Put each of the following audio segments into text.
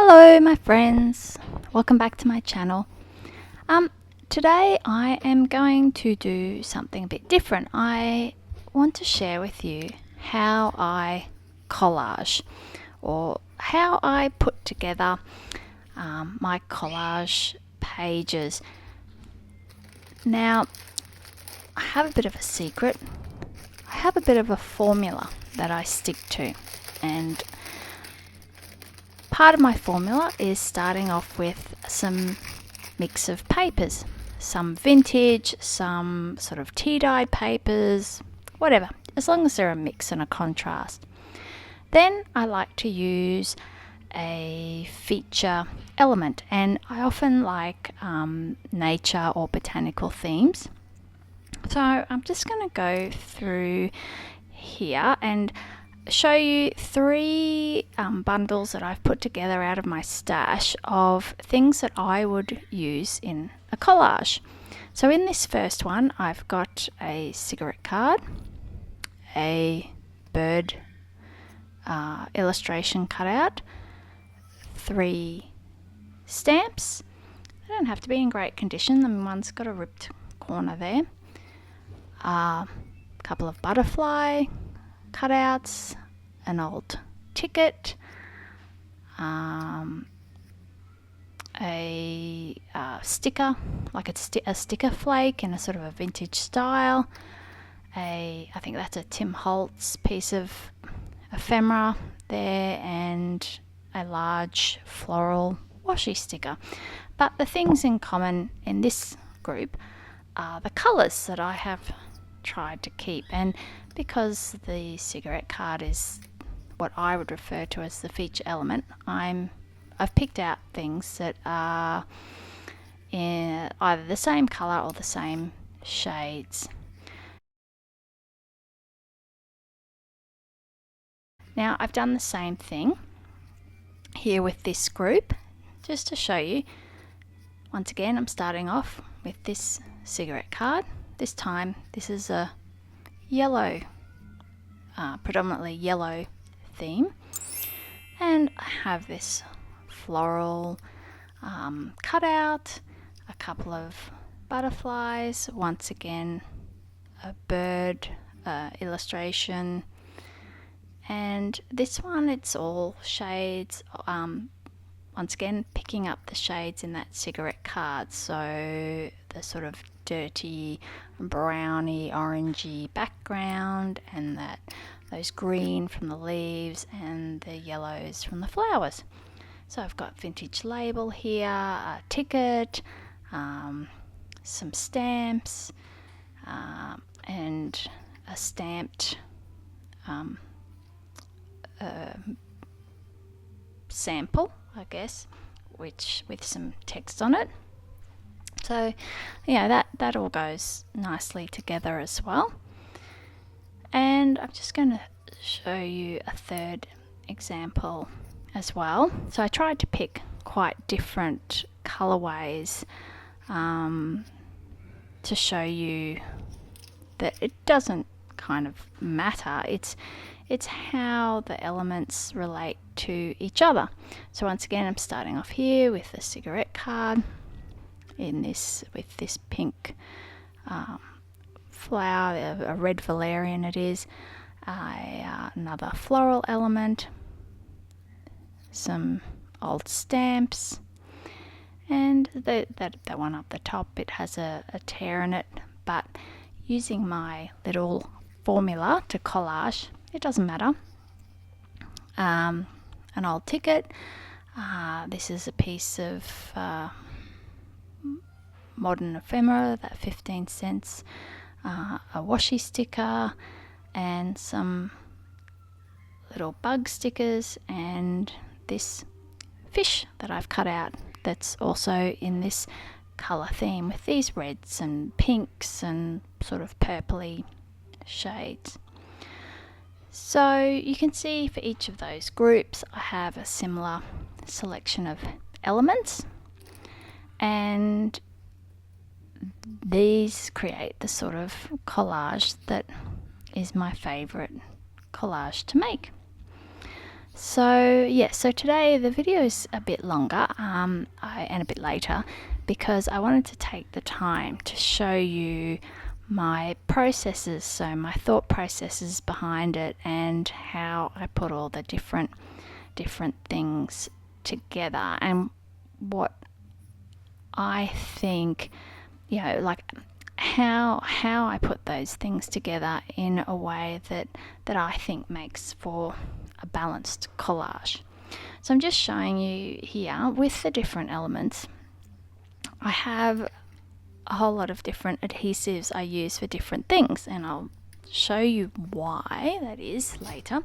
Hello my friends, welcome back to my channel. Today I am going to do something a bit different. I want to share with you how I collage, or how I put together my collage pages. Now, I have a bit of a secret. I have a bit of a formula that I stick to, and part of my formula is starting off with some mix of papers, some vintage, some sort of tea-dye papers, whatever, as long as they're a mix and a contrast. Then I like to use a feature element, and I often like nature or botanical themes. So I'm just going to go through here and show you three bundles that I've put together out of my stash of things that I would use in a collage. So in this first one, I've got a cigarette card, a bird illustration cutout, 3 stamps. They don't have to be in great condition. I mean, one's got a ripped corner there. A couple of butterfly cutouts, an old ticket, a sticker, like a sticker flake in a sort of a vintage style. I think that's a Tim Holtz piece of ephemera there, and a large floral washi sticker. But the things in common in this group are the colours that I have tried to keep, and because the cigarette card is what I would refer to as the feature element, I've picked out things that are in either the same colour or the same shades. Now I've done the same thing here with this group, just to show you. Once again, I'm starting off with this cigarette card. This time this is a yellow, predominantly yellow theme, and I have this floral cutout, a couple of butterflies, once again a bird illustration, and this one it's all shades, once again picking up the shades in that cigarette card, so the sort of dirty browny orangey background, and those green from the leaves and the yellows from the flowers. So I've got vintage label here, a ticket, some stamps, and a stamped sample, I guess, which with some text on it. So yeah, that all goes nicely together as well. And I'm just going to show you a third example as well. So I tried to pick quite different colorways to show you that it doesn't kind of matter. It's how the elements relate to each other. So once again, I'm starting off here with a cigarette card with this pink flower, a red valerian it is, another floral element, some old stamps, and that one up the top, it has a tear in it, but using my little formula to collage, it doesn't matter. An old ticket, this is a piece of modern ephemera, that 15 cents, a washi sticker, and some little bug stickers, and this fish that I've cut out that's also in this colour theme with these reds and pinks and sort of purpley shades. So you can see for each of those groups I have a similar selection of elements, and these create the sort of collage that is my favourite collage to make. So yeah, so today the video is a bit longer and a bit later because I wanted to take the time to show you my processes, so my thought processes behind it and how I put all the different things together and what I think, like how I put those things together in a way that I think makes for a balanced collage. So I'm just showing you here with the different elements. I have a whole lot of different adhesives I use for different things, and I'll show you why that is later.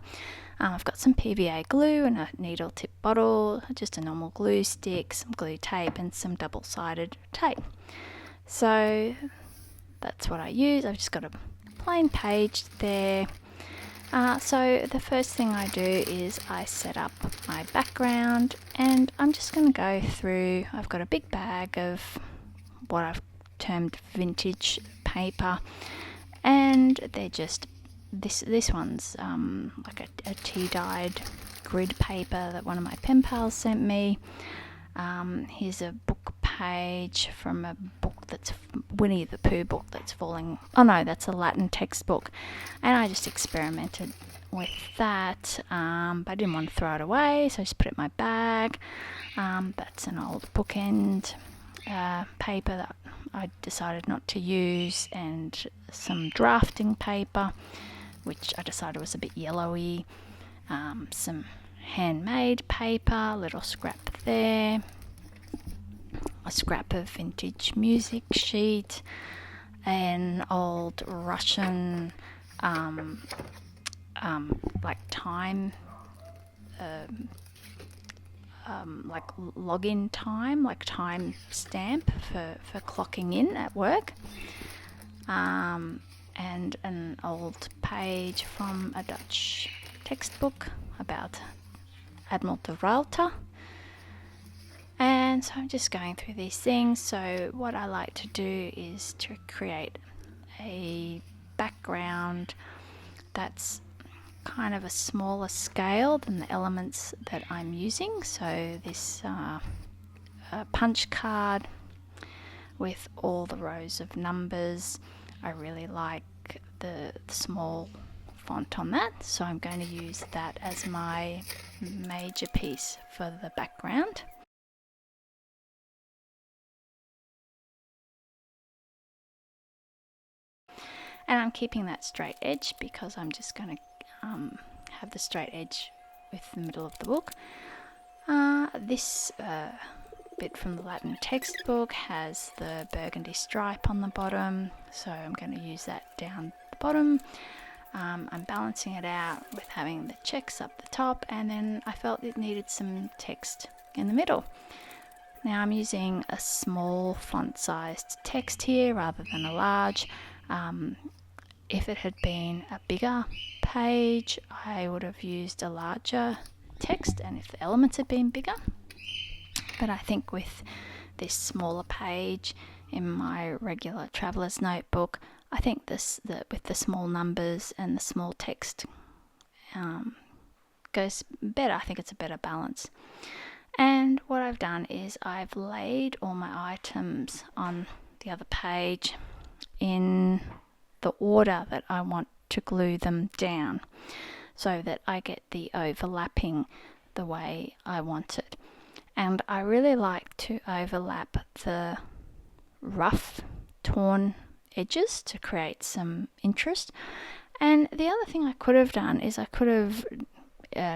I've got some PVA glue and a needle tip bottle, just a normal glue stick, some glue tape and some double-sided tape. So that's what I use. I've just got a plain page there. So the first thing I do is I set up my background, and I'm just going to go through. I've got a big bag of what I've termed vintage paper, and they're just this one's like a tea-dyed grid paper that one of my pen pals sent me. Here's a book page from a book that's Winnie the Pooh book that's falling. Oh no, that's a Latin textbook, and I just experimented with that, but I didn't want to throw it away, so I just put it in my bag. That's an old bookend paper that I decided not to use, and some drafting paper which I decided was a bit yellowy, some handmade paper, little scrap there, a scrap of vintage music sheet, an old Russian like time like login time, like time stamp for clocking in at work, and an old page from a Dutch textbook about Admiral de Ruyter. And so I'm just going through these things. So what I like to do is to create a background that's kind of a smaller scale than the elements that I'm using. So this punch card with all the rows of numbers, I really like the small font on that, so I'm going to use that as my major piece for the background. And I'm keeping that straight edge because I'm just going to have the straight edge with the middle of the book. This bit from the Latin textbook has the burgundy stripe on the bottom, so I'm going to use that down the bottom. I'm balancing it out with having the checks up the top, and then I felt it needed some text in the middle. Now I'm using a small font sized text here rather than a large. If it had been a bigger page, I would have used a larger text, and if the elements had been bigger. But I think with this smaller page in my regular traveler's notebook, I think with the small numbers and the small text goes better. I think it's a better balance. And what I've done is I've laid all my items on the other page in the order that I want to glue them down, so that I get the overlapping the way I want it. And I really like to overlap the rough torn edges to create some interest. And the other thing I could have done is I could have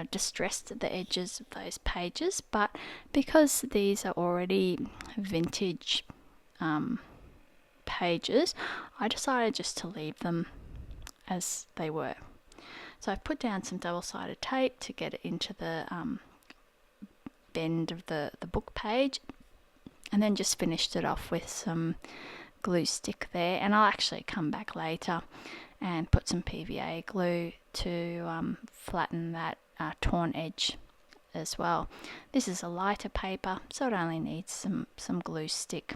distressed the edges of those pages, but because these are already vintage pages, I decided just to leave them as they were. So I've put down some double-sided tape to get it into the bend of the book page, and then just finished it off with some glue stick there, and I'll actually come back later and put some PVA glue to flatten that torn edge as well. This is a lighter paper, so it only needs some glue stick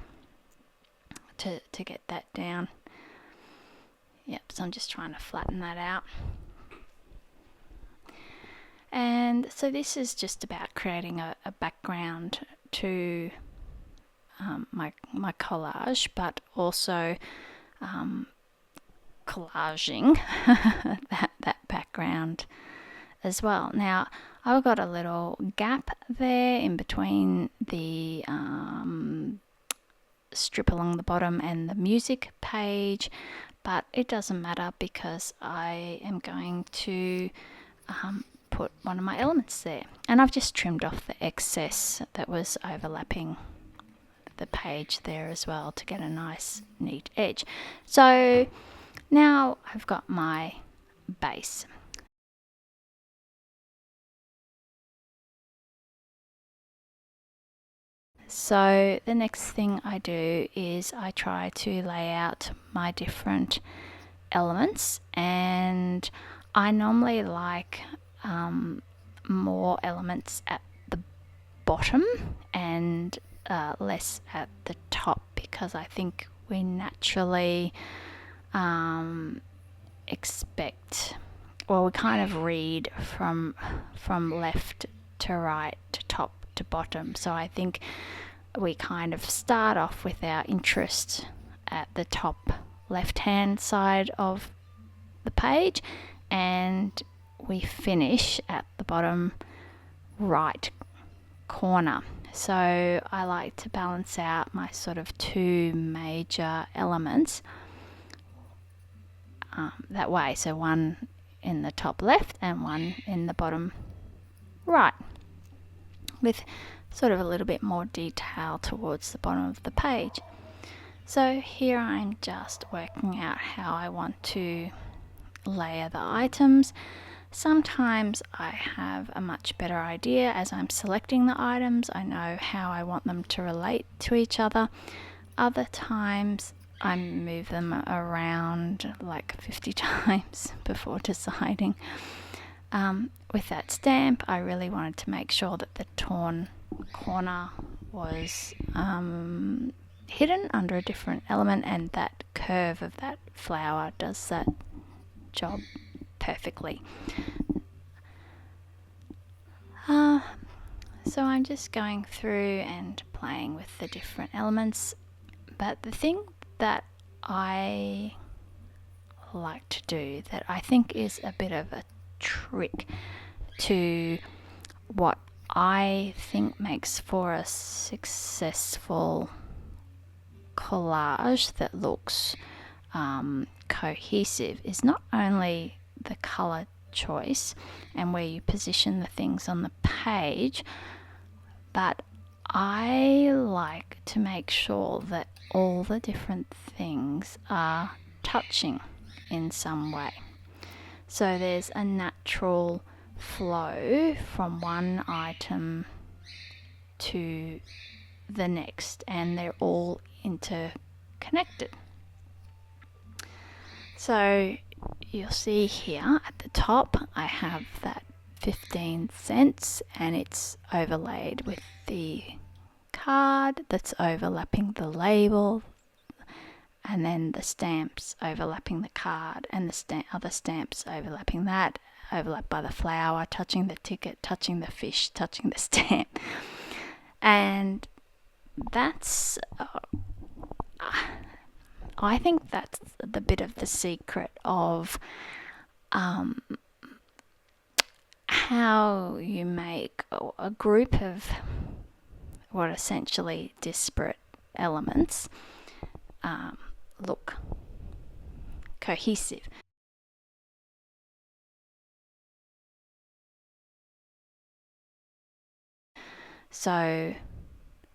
to get that down. Yep, so I'm just trying to flatten that out. And so this is just about creating a background to my collage, but also collaging that background as well. Now I've got a little gap there in between the strip along the bottom and the music page, but it doesn't matter because I am going to put one of my elements there, and I've just trimmed off the excess that was overlapping the page there as well to get a nice neat edge. So now I've got my base. So the next thing I do is I try to lay out my different elements, and I normally like more elements at the bottom and less at the top, because I think we naturally expect, well, we kind of read from left to right to top to bottom. So I think we kind of start off with our interest at the top left hand side of the page, and we finish at the bottom right corner. So I like to balance out my sort of two major elements that way. So one in the top left and one in the bottom right, with sort of a little bit more detail towards the bottom of the page. So here I'm just working out how I want to layer the items. Sometimes I have a much better idea as I'm selecting the items. I know how I want them to relate to each other. Other times I move them around like 50 times before deciding. With that stamp, I really wanted to make sure that the torn corner was hidden under a different element, and that curve of that flower does that job perfectly. So I'm just going through and playing with the different elements, but the thing that I like to do that I think is a bit of a trick to what I think makes for a successful collage that looks cohesive is not only the color choice and where you position the things on the page, but I like to make sure that all the different things are touching in some way. So there's a natural flow from one item to the next, and they're all interconnected. So you'll see here at the top I have that 15 cents, and it's overlaid with the card that's overlapping the label, and then the stamps overlapping the card, and the other stamps overlapping that, overlapped by the flower, touching the ticket, touching the fish, touching the stamp. And that's I think that's the bit of the secret of how you make a group of what essentially disparate elements look cohesive. So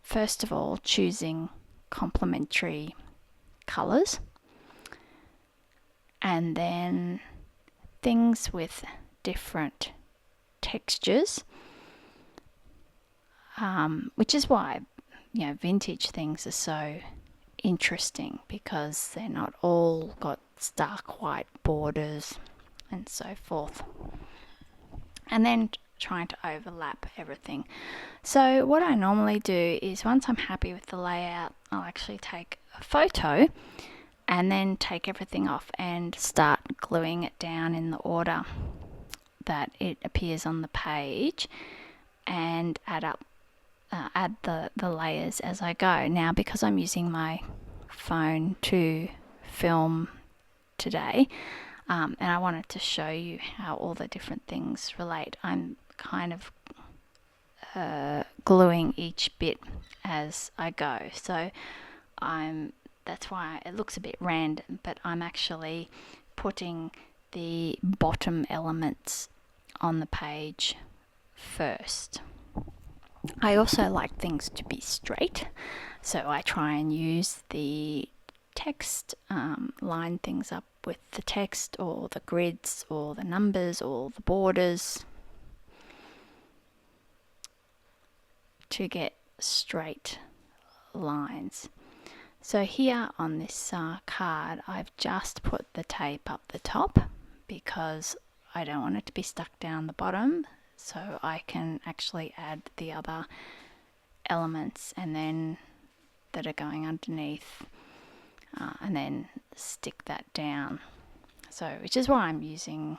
first of all, choosing complementary colours, and then things with different textures, which is why vintage things are so interesting, because they're not all got stark white borders and so forth, and then trying to overlap everything. So what I normally do is, once I'm happy with the layout, I'll actually take a photo and then take everything off and start gluing it down in the order that it appears on the page and add the layers as I go. Now, because I'm using my phone to film today, and I wanted to show you how all the different things relate, I'm kind of gluing each bit as I go. So that's why it looks a bit random, but I'm actually putting the bottom elements on the page first. I also like things to be straight, so I try and use the text, line things up with the text or the grids or the numbers or the borders to get straight lines. So here on this card, I've just put the tape up the top because I don't want it to be stuck down the bottom, so I can actually add the other elements and then that are going underneath, and then stick that down. So, which is why I'm using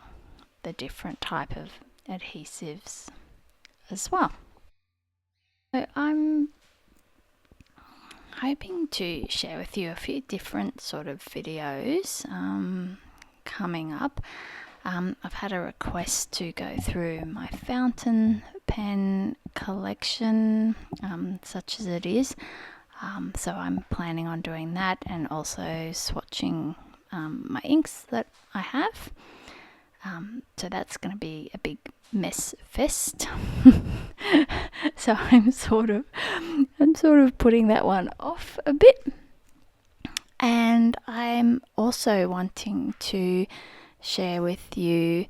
the different type of adhesives as well. So I'm hoping to share with you a few different sort of videos coming up. I've had a request to go through my fountain pen collection, such as it is. So I'm planning on doing that, and also swatching my inks that I have. So that's going to be a big mess fest. So I'm sort of putting that one off a bit. And I'm also wanting to share with you,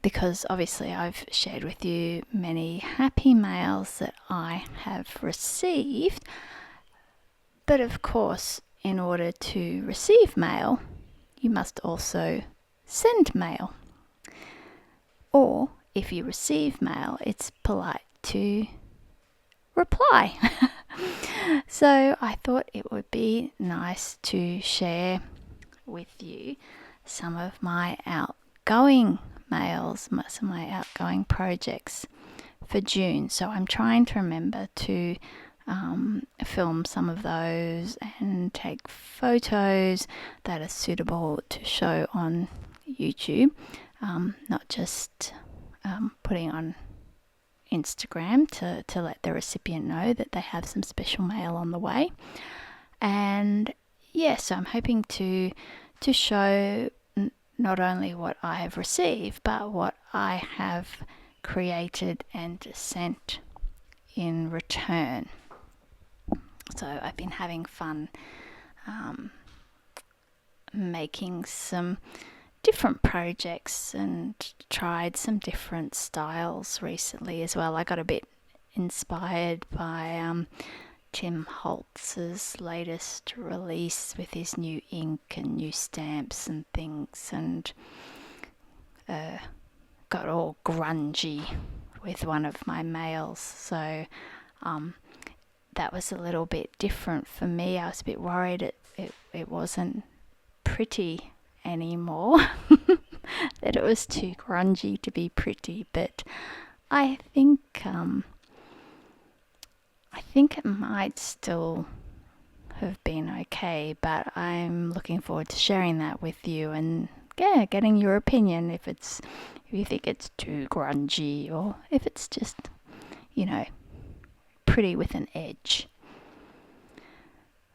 because obviously I've shared with you many happy mails that I have received, but of course in order to receive mail you must also send mail, or if you receive mail it's polite to reply. So I thought it would be nice to share with you some of my outgoing mails, some of my outgoing projects for June. So I'm trying to remember to film some of those and take photos that are suitable to show on YouTube, not just putting on Instagram to let the recipient know that they have some special mail on the way. And so I'm hoping to show not only what I have received, but what I have created and sent in return. So I've been having fun making some different projects and tried some different styles recently as well. I got a bit inspired by Tim Holtz's latest release with his new ink and new stamps and things, and got all grungy with one of my mails. So that was a little bit different for me. I was a bit worried it wasn't pretty anymore, that it was too grungy to be pretty, but I think it might still have been okay, but I'm looking forward to sharing that with you and getting your opinion if you think it's too grungy or if it's just, pretty with an edge.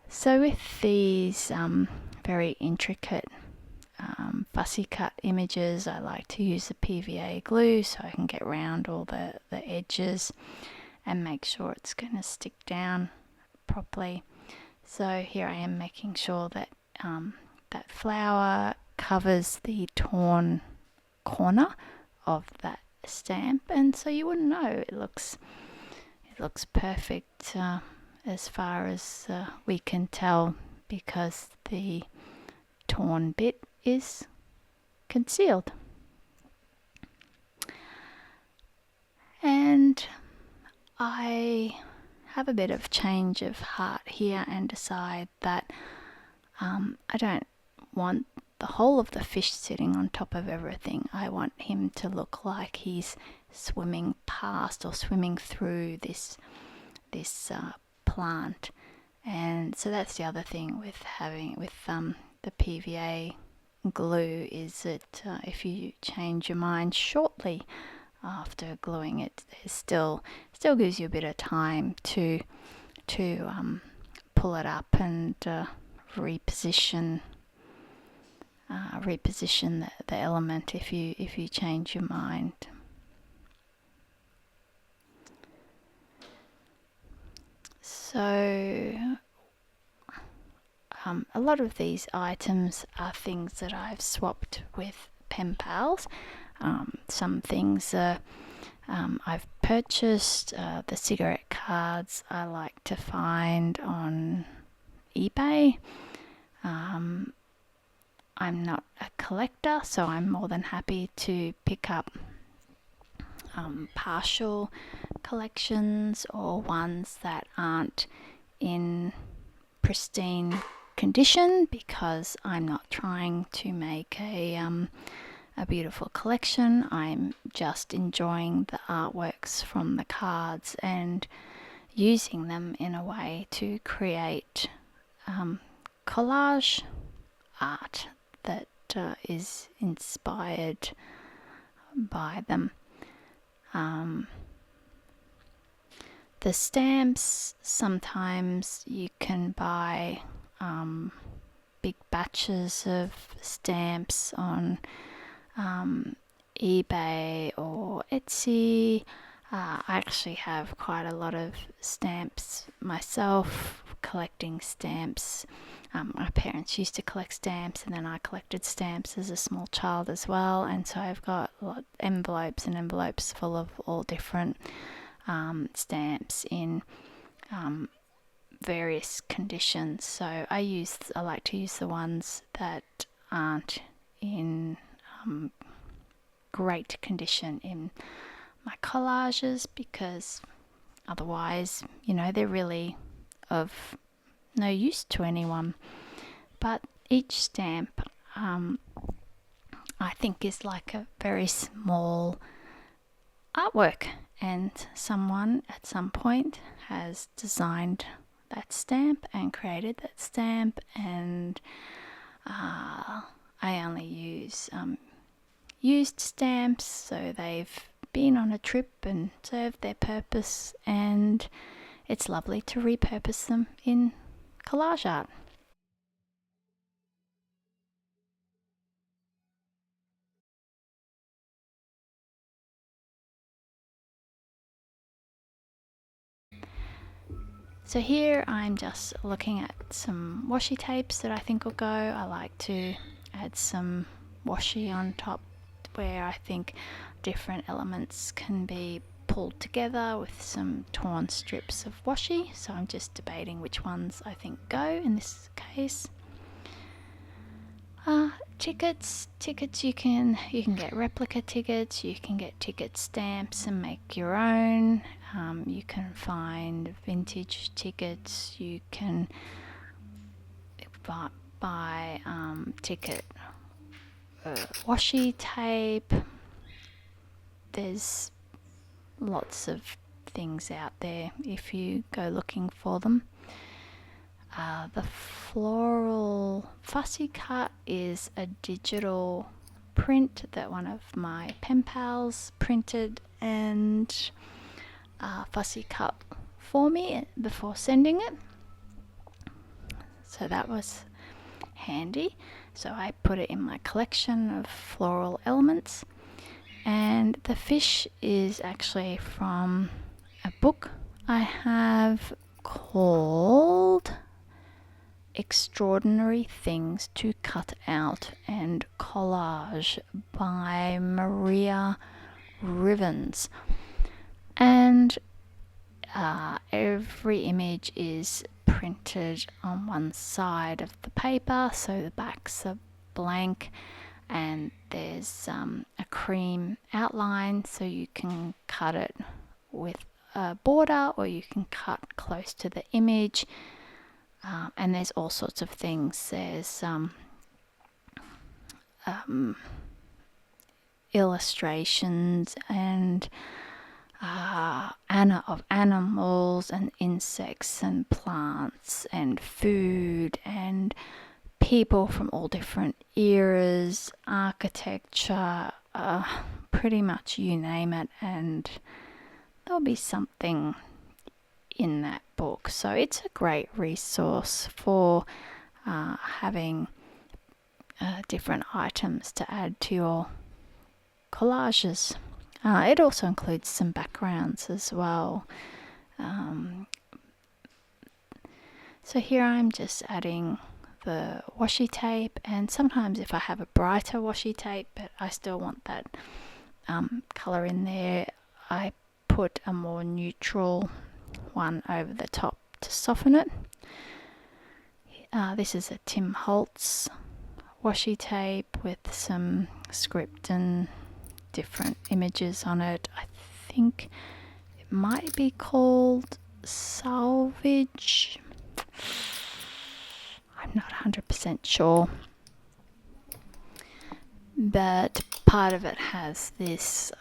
So with these very intricate fussy cut images, I like to use the PVA glue so I can get around all the edges and make sure it's going to stick down properly. So here I am making sure that that flower covers the torn corner of that stamp, and so you wouldn't know. It looks perfect as far as we can tell, because the torn bit is concealed. And I have a bit of change of heart here and decide that I don't want the whole of the fish sitting on top of everything. I want him to look like he's swimming past or swimming through this plant. And so that's the other thing with having the PVA glue, is that if you change your mind shortly after gluing it, it still gives you a bit of time to pull it up and reposition the element if you change your mind. So a lot of these items are things that I've swapped with pen pals. Some things I've purchased. The cigarette cards I like to find on eBay. I'm not a collector, so I'm more than happy to pick up partial collections or ones that aren't in pristine condition, because I'm not trying to make a beautiful collection. I'm just enjoying the artworks from the cards and using them in a way to create collage art that is inspired by them. The stamps, sometimes you can buy big batches of stamps on eBay or Etsy. I actually have quite a lot of stamps myself, collecting stamps. My parents used to collect stamps, and then I collected stamps as a small child as well, and so I've got envelopes and envelopes full of all different stamps in various conditions. So I like to use the ones that aren't in great condition in my collages, because otherwise, they're really of no use to anyone. But each stamp I think is like a very small artwork, and someone at some point has designed that stamp and created that stamp, and I only use used stamps, so they've been on a trip and served their purpose, and it's lovely to repurpose them in collage art. So here I'm just looking at some washi tapes that I think will go. I like to add some washi on top where I think different elements can be pulled together with some torn strips of washi. So I'm just debating which ones I think go in this case. Tickets you can get replica tickets, you can get ticket stamps and make your own. You can find vintage tickets, you can buy ticket washi tape. There's lots of things out there if you go looking for them. The floral fussy cut is a digital print that one of my pen pals printed and fussy cut for me before sending it. So that was handy. So I put it in my collection of floral elements. And the fish is actually from a book I have called Extraordinary Things to Cut Out and Collage by Maria Rivens. And every image is printed on one side of the paper, so the backs are blank, and there's a cream outline, so you can cut it with a border or you can cut close to the image. And there's all sorts of things. There's illustrations and of animals and insects and plants and food and people from all different eras, architecture, pretty much you name it, and there'll be something in that book. So it's a great resource for having different items to add to your collages. It also includes some backgrounds as well. So here I'm just adding the washi tape, and sometimes if I have a brighter washi tape but I still want that colour in there, I put a more neutral one over the top to soften it. This is a Tim Holtz washi tape with some script and different images on it. I think it might be called Salvage. I'm not 100% sure, but part of it has this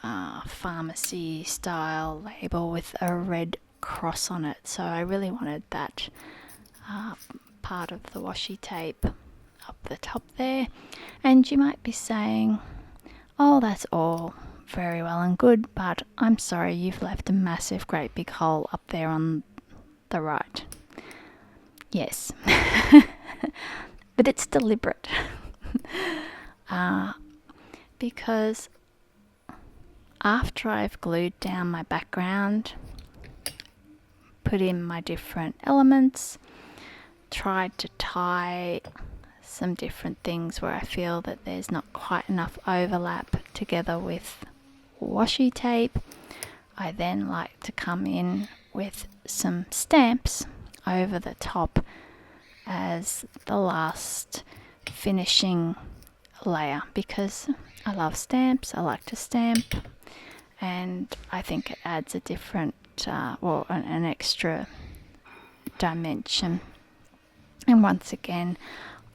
pharmacy style label with a red cross on it, so I really wanted that part of the washi tape up the top there. And you might be saying, oh, that's all very well and good, but I'm sorry, you've left a massive great big hole up there on the right. Yes, but it's deliberate because after I've glued down my background, put in my different elements, tried to tie some different things where I feel that there's not quite enough overlap together with washi tape, I then like to come in with some stamps over the top as the last finishing layer, because I love stamps, I like to stamp, and I think it adds a different an extra dimension, and once again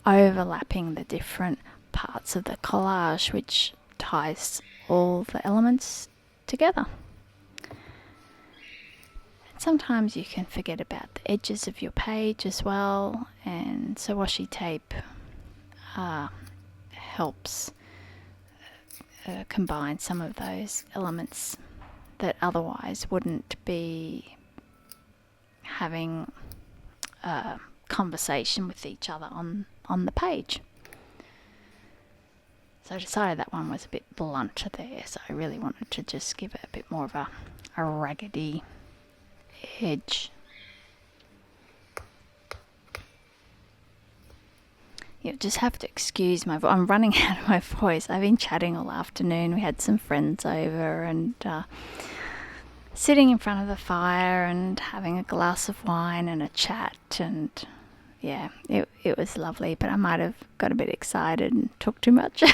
overlapping the different parts of the collage, which ties all the elements together. Sometimes you can forget about the edges of your page as well, and so washi tape helps combine some of those elements that otherwise wouldn't be having a conversation with each other on the page. So I decided that one was a bit blunt there, so I really wanted to just give it a bit more of a raggedy edge. You just have to excuse my voice. I'm running out of my voice. I've been chatting all afternoon. We had some friends over and sitting in front of the fire and having a glass of wine and a chat, and yeah, it was lovely, but I might have got a bit excited and talked too much.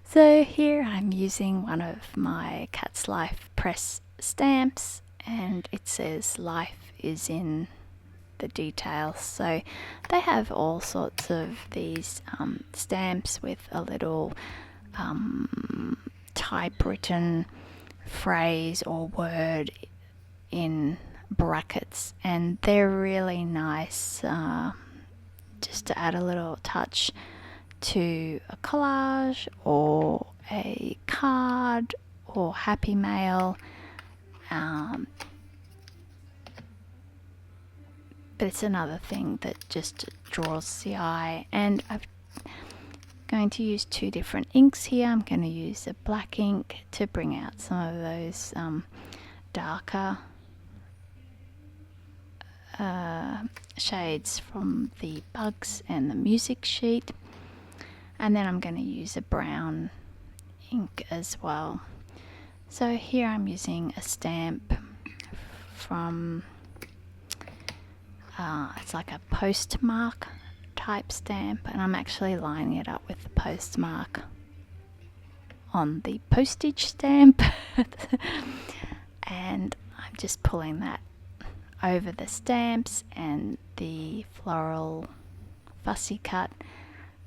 So here I'm using one of my Cat's Life press stamps, and it says life is in the details. So they have all sorts of these stamps with a little typewritten phrase or word in brackets, and they're really nice just to add a little touch to a collage or a card or happy mail, but it's another thing that just draws the eye. And I'm going to use two different inks here. I'm going to use a black ink to bring out some of those darker shades from the bugs and the music sheet, and then I'm going to use a brown ink as well. So here I'm using a stamp from it's like a postmark type stamp, and I'm actually lining it up with the postmark on the postage stamp and I'm I'm just pulling that over the stamps and the floral fussy cut,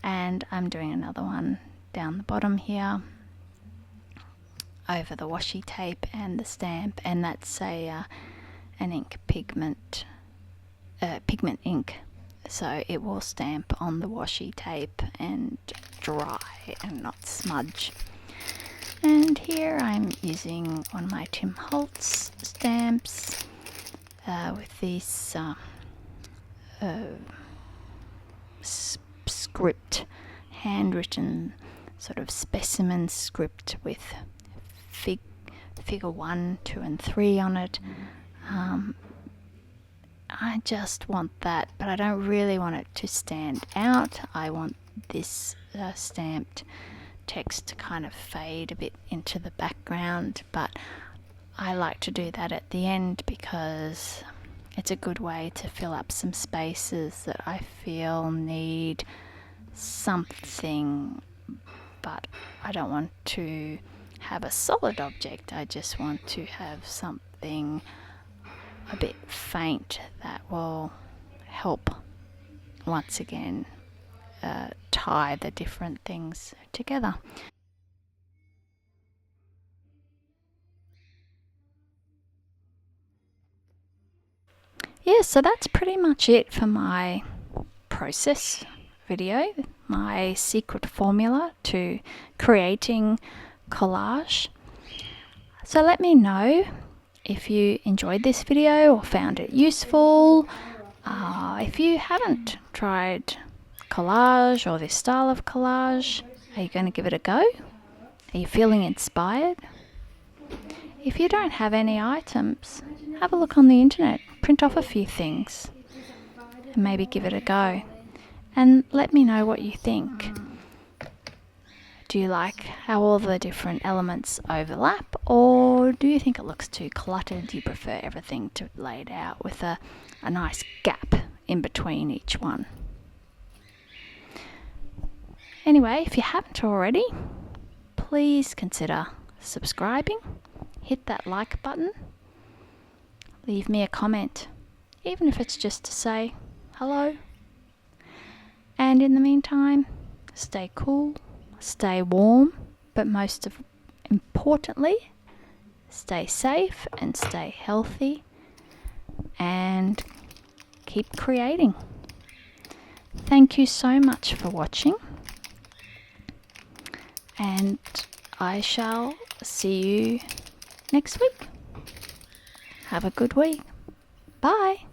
and I'm doing another one down the bottom here over the washi tape and the stamp, and that's an ink pigment ink, so it will stamp on the washi tape and dry and not smudge. And here I'm using one of my Tim Holtz stamps with these script, handwritten sort of specimen script with figure 1, 2 and 3 on it. I just want that, but I don't really want it to stand out. I want this stamped text to kind of fade a bit into the background, but I like to do that at the end because it's a good way to fill up some spaces that I feel need something, but I don't want to have a solid object. I just want to have something a bit faint that will help once again tie the different things together. Yeah, so that's pretty much it for my process video, my secret formula to creating collage. So let me know if you enjoyed this video or found it useful. If you haven't tried collage or this style of collage, are you going to give it a go? Are you feeling inspired? If you don't have any items, have a look on the internet, print off a few things and maybe give it a go, and let me know what you think. Do you like how all the different elements overlap, or do you think it looks too cluttered? Do you prefer everything to be laid out with a nice gap in between each one? Anyway, if you haven't already, please consider subscribing, hit that like button, leave me a comment, even if it's just to say hello. And in the meantime, stay cool, stay warm, but most importantly, stay safe and stay healthy, and keep creating. Thank you so much for watching, and I shall see you next week. Have a good week. Bye.